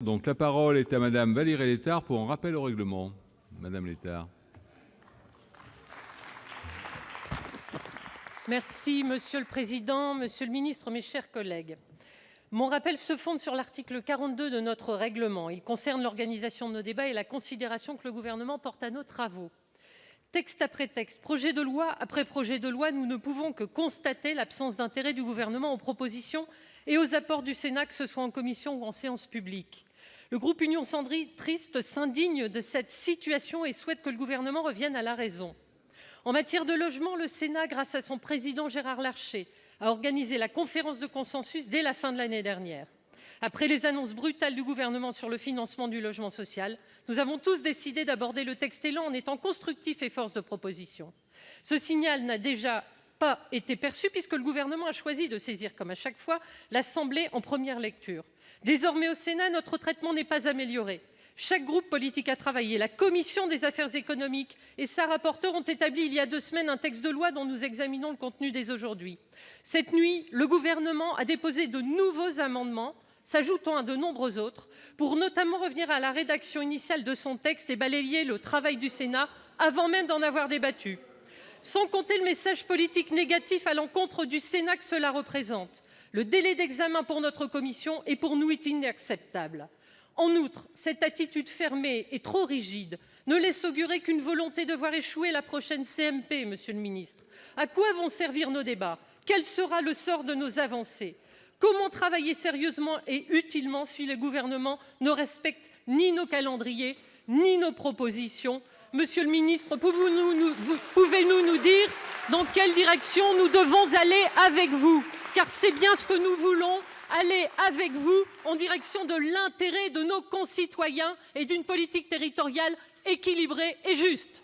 Donc la parole est à Madame Valérie Létard pour un rappel au règlement. Madame Létard. Merci Monsieur le Président, Monsieur le Ministre, mes chers collègues. Mon rappel se fonde sur l'article 42 de notre règlement. Il concerne l'organisation de nos débats et la considération que le gouvernement porte à nos travaux. Texte après texte, projet de loi après projet de loi, nous ne pouvons que constater l'absence d'intérêt du gouvernement aux propositions et aux apports du Sénat, que ce soit en commission ou en séance publique. Le groupe Union centriste s'indigne de cette situation et souhaite que le gouvernement revienne à la raison. En matière de logement, le Sénat, grâce à son président Gérard Larcher, a organisé la conférence de consensus dès la fin de l'année dernière. Après les annonces brutales du gouvernement sur le financement du logement social, nous avons tous décidé d'aborder le texte élan en étant constructifs et force de proposition. Ce signal n'a déjà pas été perçu puisque le gouvernement a choisi de saisir, comme à chaque fois, l'Assemblée en première lecture. Désormais au Sénat, notre traitement n'est pas amélioré. Chaque groupe politique a travaillé. La commission des affaires économiques et sa rapporteure ont établi il y a 2 semaines un texte de loi dont nous examinons le contenu dès aujourd'hui. Cette nuit, le gouvernement a déposé de nouveaux amendements, s'ajoutant à de nombreux autres, pour notamment revenir à la rédaction initiale de son texte et balayer le travail du Sénat avant même d'en avoir débattu. Sans compter le message politique négatif à l'encontre du Sénat que cela représente. Le délai d'examen pour notre commission est pour nous inacceptable. En outre, cette attitude fermée et trop rigide ne laisse augurer qu'une volonté de voir échouer la prochaine CMP, Monsieur le Ministre. À quoi vont servir nos débats? Quel sera le sort de nos avancées? Comment travailler sérieusement et utilement si le gouvernement ne respecte ni nos calendriers, ni nos propositions? Monsieur le Ministre, pouvez-vous nous dire dans quelle direction nous devons aller avec vous? Car c'est bien ce que nous voulons, aller avec vous en direction de l'intérêt de nos concitoyens et d'une politique territoriale équilibrée et juste.